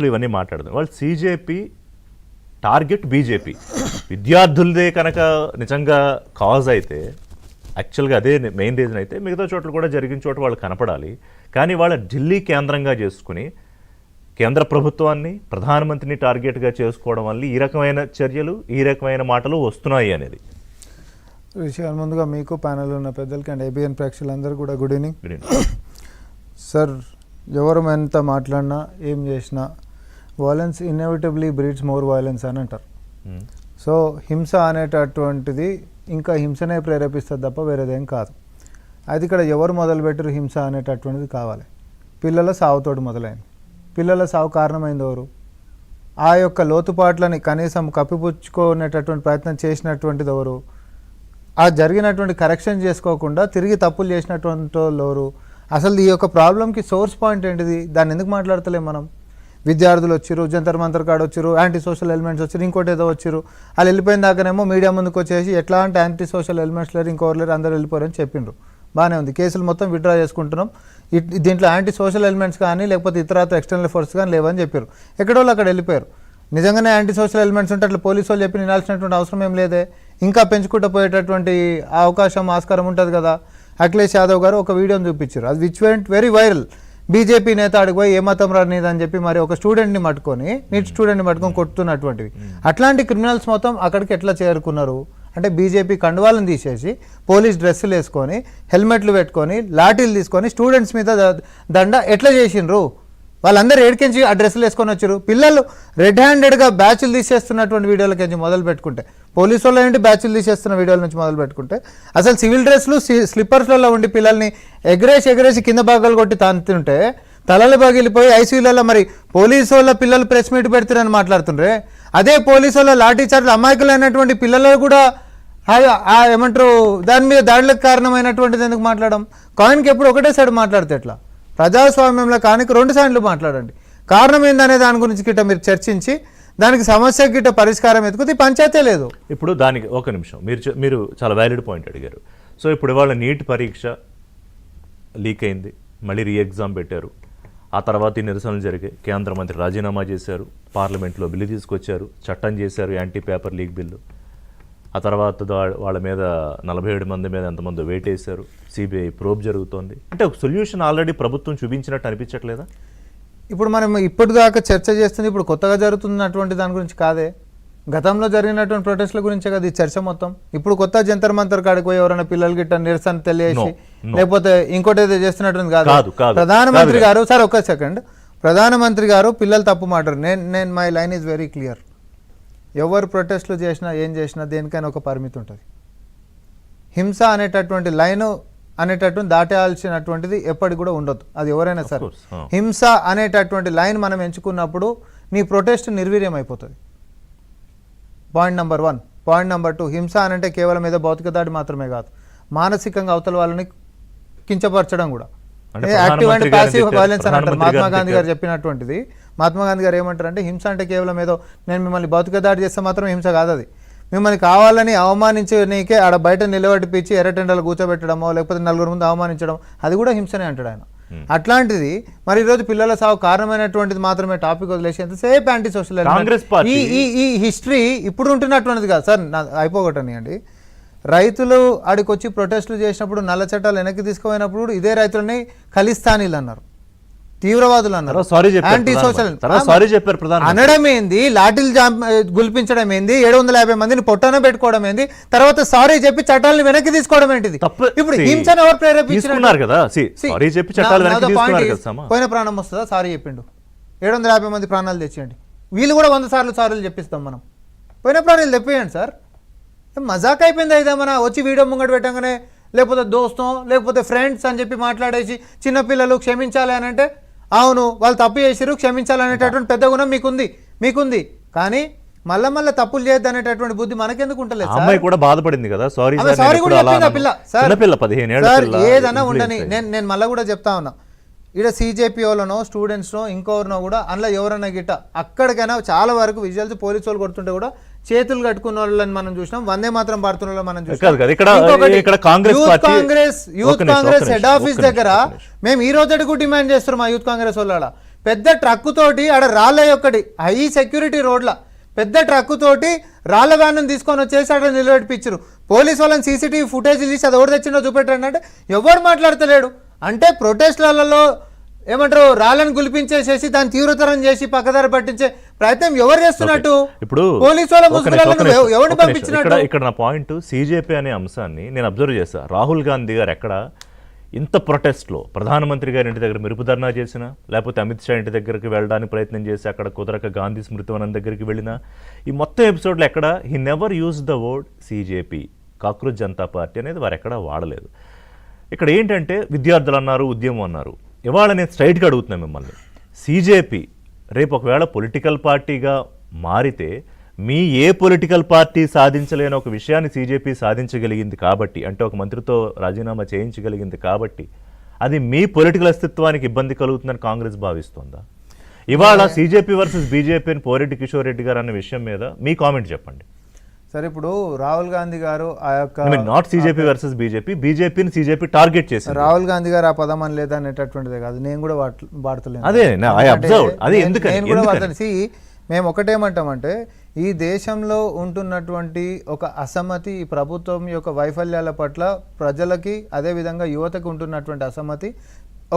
ఇవన్నీ మాట్లాడదాం. వాళ్ళు సిజేపీ టార్గెట్ బీజేపీ, విద్యార్థులదే కనుక నిజంగా కాజ్ అయితే, యాక్చువల్గా అదే మెయిన్ రీజన్ అయితే మిగతా చోట్ల కూడా జరిగిన చోట వాళ్ళు కనపడాలి. కానీ వాళ్ళ ఢిల్లీ కేంద్రంగా చేసుకుని కేంద్ర ప్రభుత్వాన్ని, ప్రధానమంత్రిని టార్గెట్గా చేసుకోవడం వల్ల ఈ రకమైన చర్యలు, ఈ రకమైన మాటలు వస్తున్నాయి అనేది విషయాలు. ముందుగా మీకు ప్యానెల్ ఉన్న పెద్దలకి అండ్ ఏబిఎన్ ప్రేక్షకులందరూ కూడా గుడ్ ఈవినింగ్. సార్, ఎవరు ఎంత మాట్లాడినా ఏం చేసినా వైలెన్స్ ఇన్ఎవిటబుల్లీ బ్రీడ్స్ మోర్ వైలెన్స్ అని అంటారు. సో హింస అనేటటువంటిది ఇంకా హింసనే ప్రేరేపిస్తుంది తప్ప వేరేదేం కాదు. అయితే ఇక్కడ ఎవరు మొదలుపెట్టరు హింస అనేటటువంటిది కావాలి. పిల్లల సావుతోటి మొదలైంది. పిల్లల సావు కారణమైంది ఎవరు? ఆ యొక్క లోతుపాట్లని కనీసం కప్పిపుచ్చుకునేటటువంటి ప్రయత్నం చేసినటువంటిది ఎవరు? ఆ జరిగినటువంటి కరెక్షన్ చేసుకోకుండా తిరిగి తప్పులు చేసినటువంటి వాళ్ళు ఎవరు? అసలు ఈ యొక్క ప్రాబ్లంకి సోర్స్ పాయింట్ ఏంటిది? దాన్ని ఎందుకు మాట్లాడతలేం మనం? విద్యార్థులు వచ్చిరు, జంతర్ మంతర్ కాడ వచ్చిరు, యాంటీ సోషల్ ఎలిమెంట్స్ వచ్చిరు, ఇంకోటి ఏదో వచ్చిరు. వాళ్ళు వెళ్ళిపోయిన దాకానేమో మీడియా ముందుకు వచ్చేసి ఎట్లా అంటే యాంటీ సోషల్ ఎలిమెంట్స్ లేరు, ఇంకోరు లేరు, అందరూ వెళ్ళిపోరని చెప్పిండ్రు. బాగానే ఉంది, కేసులు మొత్తం విత్డ్రా చేసుకుంటున్నాం, దీంట్లో యాంటీ సోషల్ ఎలిమెంట్స్ కానీ లేకపోతే ఇతరత్ర ఎక్స్టర్నల్ ఫోర్స్ కానీ లేవని చెప్పారు. ఎక్కడోళ్ళు అక్కడ వెళ్ళిపోయారు. నిజంగానే యాంటీ సోషల్ ఎలిమెంట్స్ ఉంటే అట్లా పోలీసు వాళ్ళు చెప్పి వినాల్సినటువంటి అవసరం ఏం లేదే. ఇంకా పెంచుకుంటూ పోయేటటువంటి అవకాశం, ఆస్కారం ఉంటుంది కదా. అఖిలేష్ యాదవ్ గారు ఒక వీడియోని చూపించారు, అది which went very viral. BJP నేత అడిగి పోయి ఏ మతం రానిది అని చెప్పి మరి ఒక స్టూడెంట్ని పట్టుకొని, నీట్ స్టూడెంట్ని పట్టుకొని కొట్టుతున్నటువంటివి. అట్లాంటి క్రిమినల్స్ మొత్తం అక్కడికి ఎట్లా చేరుకున్నారు అంటే బీజేపీ కండువాలను తీసేసి పోలీస్ డ్రెస్సులు వేసుకొని, హెల్మెట్లు పెట్టుకొని, లాఠీలు తీసుకొని స్టూడెంట్స్ మీద దండ ఎట్లా చేసిండ్రు? వాళ్ళందరూ ఏడికించి ఆ డ్రెస్సులు వేసుకొని వచ్చారు. పిల్లలు రెడ్ హ్యాండెడ్గా బ్యాచ్లు తీసేస్తున్నటువంటి వీడియోలకి మొదలు పెట్టుకుంటే, పోలీసు వాళ్ళ నుండి బ్యాచ్లు తీసేస్తున్న వీడియోల నుంచి మొదలు పెట్టుకుంటే, అసలు సివిల్ డ్రెస్లు స్లిప్పర్స్లలో ఉండి పిల్లల్ని ఎగరేసి కింద భాగాలు కొట్టి తాంతుంటే తలలు పగిలిపోయి ఐసీయూలలో మరి పోలీసు వాళ్ళ పిల్లలు ప్రెస్ మీట్ పెడుతున్నారని మాట్లాడుతుండ్రే. అదే పోలీసు వాళ్ళ లాఠీ చార్జ్ అమాయకులైనటువంటి పిల్లలు కూడా ఏమంటారు దాని మీద దాడులకు కారణమైనటువంటిది ఎందుకు మాట్లాడడం? కాయిన్కి ఎప్పుడు ఒకటే సైడ్ మాట్లాడితే ఎట్లా? ప్రజాస్వామ్యంలో కానికి రెండు సైడ్లు మాట్లాడండి. కారణం ఏందనే దాని గురించి గిట్ట మీరు చర్చించి దానికి సమస్య గిట్ట పరిష్కారం ఎత్తుకుతే పంచాయతీ లేదు. ఇప్పుడు దానికి ఒక నిమిషం, మీరు చాలా వ్యాలిడ్ పాయింట్ అడిగారు. సో ఇప్పుడు ఇవాళ నీట్ పరీక్ష లీక్ అయింది, మళ్ళీ రీ ఎగ్జామ్ పెట్టారు. ఆ తర్వాత ఈ నిరసనలు జరిగాయి. కేంద్ర మంత్రి రాజీనామా చేశారు, పార్లమెంట్లో బిల్లు తీసుకొచ్చారు, చట్టం చేశారు, యాంటీ పేపర్ లీక్ బిల్లు. ఆ తర్వాత వాళ్ళ మీద 47 మంది మీద ఎంతమంది వెయిట్ వేశారు, సిబిఐ ప్రోబ్ జరుగుతోంది. అంటే ఒక సొల్యూషన్ ఆల్రెడీ ప్రభుత్వం చూపించినట్టు అనిపించట్లేదా? ఇప్పుడు మనం ఇప్పటిదాకా చర్చ చేస్తుంది ఇప్పుడు కొత్తగా జరుగుతున్నటువంటి దాని గురించి కాదే, గతంలో జరిగినటువంటి ప్రొటెస్ట్ల గురించే కదా ఈ చర్చ మొత్తం. ఇప్పుడు కొత్త జంతర్ మంతర్ కాడికి పోయి ఎవరైనా పిల్లలు గిట్ట నిరసన తెలియసి లేకపోతే ఇంకోటి ఏదో చేస్తున్నటువంటి కాదు. ప్రధానమంత్రి గారు, సార్ ఒక్క సెకండ్, ప్రధానమంత్రి గారు పిల్లలు తప్పు మాట్లాడు. నేను my line is very clear. ఎవరు ప్రొటెస్ట్లు చేసినా ఏం చేసినా దేనికైనా ఒక పరిమితి ఉంటుంది. హింస అనేటటువంటి లైను అనేటటువంటి దాటాల్సినటువంటిది ఎప్పటికి కూడా ఉండదు, అది ఎవరైనా సరే. హింస అనేటటువంటి లైన్ మనం ఎంచుకున్నప్పుడు నీ ప్రొటెస్ట్ నిర్వీర్యం అయిపోతుంది. Point number 1. పాయింట్ నెంబర్ 2, హింస అనంటే కేవలం ఏదో భౌతిక దాడి మాత్రమే కాదు, మానసికంగా అవతల వాళ్ళని కించపరచడం కూడా. యాక్టివ్ అండ్ ప్యాసివ్ వైలెన్స్ అని అంటారు. మహాత్మా గాంధీ గారు చెప్పినటువంటిది. మహాత్మా గాంధీ గారు ఏమంటారు అంటే హింస అంటే కేవలం ఏదో నేను మిమ్మల్ని భౌతిక దాడి చేస్తే మాత్రం హింస కాదు, అది మిమ్మల్ని కావాలని అవమానించనీకే ఆడ బయట నిలబడిపించి ఎర్రటెండలు కూర్చోబెట్టడమో లేకపోతే నలుగురు ముందు అవమానించడం, అది కూడా హింసనే అంటాడు ఆయన. అట్లాంటిది మరి ఈరోజు పిల్లల సాగు కారణమైనటువంటిది మాత్రమే టాపిక్ వదిలేసి ఎంతసేపు యాంటీ సోషల్ ఈ హిస్టరీ ఇప్పుడు ఉంటున్నటువంటిది కాదు సార్. అయిపోగొట్టని అండి, రైతులు ఆడికొచ్చి ప్రొటెస్టులు చేసినప్పుడు నల్ల చట్టాలు వెనక్కి తీసుకుపోయినప్పుడు ఇదే రైతులని ఖలిస్తానీలు అన్నారు, తీవ్రవాదులు అన్నారు, యాంటీ సోషల్ అనడం ఏంది, లాఠీలు గుల్పించడం ఏంది, 750 మందిని పొట్టన పెట్టుకోవడం ఏంది, తర్వాత సారీ చెప్పి చట్టాలను వెనక్కి తీసుకోవడం ఏంటిది? ఇప్పుడు హింసను ఎవరు ప్రేరేపించారు కదా? పోయిన ప్రాణం వస్తుందా? సారీ చెప్పిండు, 750 మంది ప్రాణాలు తెచ్చేయండి, వీళ్ళు కూడా 100 సార్లు సారీలు చెప్పిస్తాం మనం, పోయిన ప్రాణాలు తెప్పేయండి సార్. మజాక్ అయిపోయింది అయితే మన వచ్చి వీడియో ముంగట పెట్టగానే లేకపోతే దోస్తం లేకపోతే ఫ్రెండ్స్ అని చెప్పి మాట్లాడేసి చిన్నపిల్లలు క్షమించాలి అని అంటే, అవును వాళ్ళు తప్పు చేసిరు క్షమించాలనేటటువంటి పెద్ద గుణం మీకుంది కానీ మళ్ళా తప్పులు చేయొద్దు అనేటటువంటి బుద్ధి మనకెందుకు ఉంటలేదు? అమ్మాయి కూడా బాధపడింది కదా, సారీ కూడా చెప్పింది ఆ పిల్ల. సార్ ఏదన్నా ఉండని, నేను మళ్ళీ కూడా చెప్తా ఉన్నా, ఇక్కడ సీజేపీ వాళ్ళనో స్టూడెంట్స్నో ఇంకోరినో కూడా అందులో ఎవరన్నా గిట్ట అక్కడికైనా చాలా వరకు విజువల్స్ పోలీసు వాళ్ళు కొడుతుంటే కూడా చేతులు కట్టుకున్న వాళ్ళని మనం చూసినాం, వందే మాత్రం పాడుతున్న వాళ్ళని మనం చూసినాం. యూత్ కాంగ్రెస్ హెడ్ ఆఫీస్ దగ్గర మేము ఈ రోజు డిమాండ్ చేస్తున్నాం. మా యూత్ కాంగ్రెస్ వాళ్ళ పెద్ద ట్రక్కు తోటి ఆడ రాళ్ళ యొక్కటి హై సెక్యూరిటీ రోడ్ల పెద్ద ట్రక్కు తోటి రాళ్ళ వ్యాన్ తీసుకొని వచ్చేసి అక్కడ నిలబెట్టించారు. పోలీసు వాళ్ళని సీసీటీవీ ఫుటేజ్ తీసి అది ఎవరు తెచ్చిందో చూపెట్టండి అంటే ఎవరు మాట్లాడతలేడు. అంటే ప్రొటెస్ట్లలో ఏమంటారు రాళ్ళని గులిపించేసేసి దాన్ని తీవ్రతరం చేసి పక్కదారి పట్టించే ప్రయత్నం ఎవరు చేస్తున్నట్టు? ఇప్పుడు పోలీసు వాళ్ళ ముసుగులను ఎవరిని పంపించినట్టు? ఇక్కడ నా పాయింట్ సిజేపీ అనే అంశాన్ని నేను అబ్జర్వ్ చేశా. రాహుల్ గాంధీ గారు ఎక్కడ ఇంత ప్రొటెస్ట్లో ప్రధానమంత్రి గారి ఇంటి దగ్గర మెరుపు ధర్నా చేసినా, లేకపోతే అమిత్ షా ఇంటి దగ్గరికి వెళ్ళడానికి ప్రయత్నం చేసి అక్కడ కుదరక గాంధీ స్మృతివనం దగ్గరికి వెళ్ళినా, ఈ మొత్తం ఎపిసోడ్లో ఎక్కడ he never use the word CJP, cockroach Janata party అనేది వారు ఎక్కడా వాడలేదు. ఇక్కడ ఏంటంటే విద్యార్థులు అన్నారు, ఉద్యమం అన్నారు. ఇవాళ నేను స్ట్రైట్గా అడుగుతున్నాను మిమ్మల్ని, సిజేపీ రేపు ఒకవేళ పొలిటికల్ పార్టీగా మారితే మీ ఏ పొలిటికల్ పార్టీ సాధించలేని ఒక విషయాన్ని సిజేపీ సాధించగలిగింది కాబట్టి, అంటే ఒక మంత్రితో రాజీనామా చేయించగలిగింది కాబట్టి, అది మీ పొలిటికల్ అస్తిత్వానికి ఇబ్బంది కలుగుతుందని కాంగ్రెస్ భావిస్తుందా? ఇవాళ సిజేపీ వర్సెస్ బీజేపీ అని పోరెడ్డి కిషోర్ రెడ్డి గారు అన్న విషయం మీద మీ కామెంట్ చెప్పండి. సరే, ఇప్పుడు రాహుల్ గాంధీ గారు ఆ యొక్క నాట్ సిజేపీ వర్సెస్ బీజేపీ, బీజేపీని సిజేపీ టార్గెట్ చేశారు. రాహుల్ గాంధీ గారు ఆ పదం అని లేదా అనేటటువంటిదే కాదు, నేను కూడా వాడతలేను. అదే ఐ అబ్జర్వ్, అది ఎందుకని నేను కూడా వాడతాను. మేము ఒకటేమంటామంటే ఈ దేశంలో ఉంటున్నటువంటి ఒక అసమ్మతి, ఈ ప్రభుత్వం యొక్క వైఫల్యాల పట్ల ప్రజలకి అదేవిధంగా యువతకు ఉంటున్నటువంటి అసమ్మతి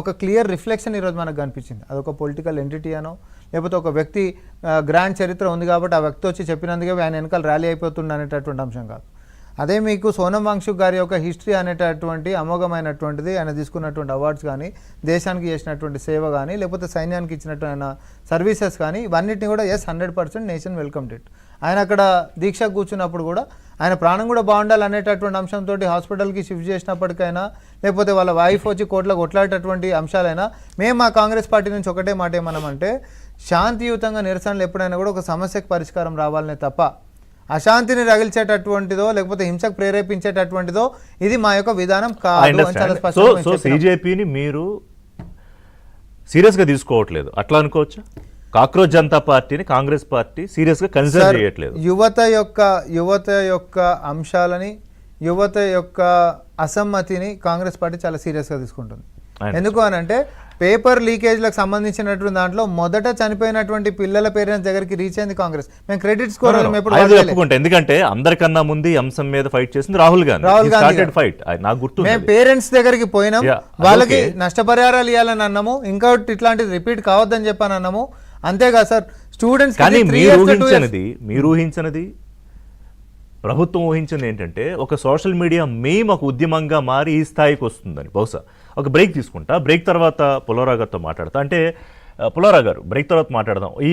ఒక క్లియర్ రిఫ్లెక్షన్ ఈరోజు మనకు కనిపించింది. అదొక పొలిటికల్ ఎంటిటీ అనో లేకపోతే ఒక వ్యక్తి గ్రాండ్ చరిత్ర ఉంది కాబట్టి ఆ వ్యక్తి వచ్చి చెప్పినందుకే ఆయన వెనకాల ర్యాలీ అయిపోతుంది అనేటటువంటి అంశం కాదు. అదే మీకు సోనం వాంగ్చుక్ గారి యొక్క హిస్టరీ అనేటటువంటి అమోఘమైనటువంటిది, ఆయన తీసుకున్నటువంటి అవార్డ్స్ కానీ, దేశానికి చేసినటువంటి సేవ కానీ, లేకపోతే సైన్యానికి ఇచ్చినటువంటి సర్వీసెస్ కానీ, ఇవన్నిటిని కూడా 100% నేషన్ వెల్కమ్డ్ ఇట్. ఆయన అక్కడ దీక్ష కూర్చున్నప్పుడు కూడా ఆయన ప్రాణం కూడా బాగుండాలి అనేటటువంటి అంశంతో హాస్పిటల్కి షిఫ్ట్ చేసినప్పటికైనా, లేకపోతే వాళ్ళ వైఫ్ వచ్చి కోట్ల కొట్లాడేటటువంటి అంశాలైనా మేము మా కాంగ్రెస్ పార్టీ నుంచి ఒకటే మాట ఏమన్నామంటే, శాంతియుతంగా నిరసనలు ఎప్పుడైనా కూడా ఒక సమస్యకు పరిష్కారం రావాలనే తప్ప అశాంతిని రగిల్చేటటువంటిదో లేకపోతే హింసకు ప్రేరేపించేటటువంటిదో ఇది మా యొక్క విధానం కాదు. సో సిజేపీని మీరు సీరియస్గా తీసుకోవట్లేదు అట్లా అనుకోవచ్చా? కాక్రోచ్ జనతా పార్టీని కాంగ్రెస్ పార్టీ సీరియస్గా కన్సిడర్ చేయట్లేదు. యువత యొక్క అంశాలని, యువత యొక్క అసమ్మతిని కాంగ్రెస్ పార్టీ చాలా సీరియస్గా తీసుకుంటుంది. ఎందుకు అని అంటే పేపర్ లీకేజ్లకు సంబంధించినటువంటి దాంట్లో మొదట చనిపోయినటువంటి పిల్లల పేరెంట్స్ దగ్గరికి రీచ్ అయింది కాంగ్రెస్. మేము క్రెడిట్ స్కోర్ ఒప్పుకుంటే, ఎందుకంటే అందరికన్నా ముందు ఈ అంశం మీద ఫైట్ చేసింది రాహుల్ గాంధీ ఫైట్. నాకు గుర్తు, మేము పేరెంట్స్ దగ్గరికి పోయినాం, వాళ్ళకి నష్టపరిహారాలు ఇవ్వాలని అన్నాము, ఇంకా ఇట్లాంటిది రిపీట్ కావద్దని చెప్పని అన్నాము. అంతేగా సార్, స్టూడెంట్స్ కానీ మీరు ఊహించినది ప్రభుత్వం ఊహించింది ఏంటంటే ఒక సోషల్ మీడియా మేము ఒక ఉద్యమంగా మారి ఈ స్థాయికి వస్తుందని. బహుశా ఒక బ్రేక్ తీసుకుంటా, బ్రేక్ తర్వాత పుల్లారావు గారితో మాట్లాడతా. అంటే పుల్లారావు గారు, బ్రేక్ తర్వాత మాట్లాడదాం. ఈ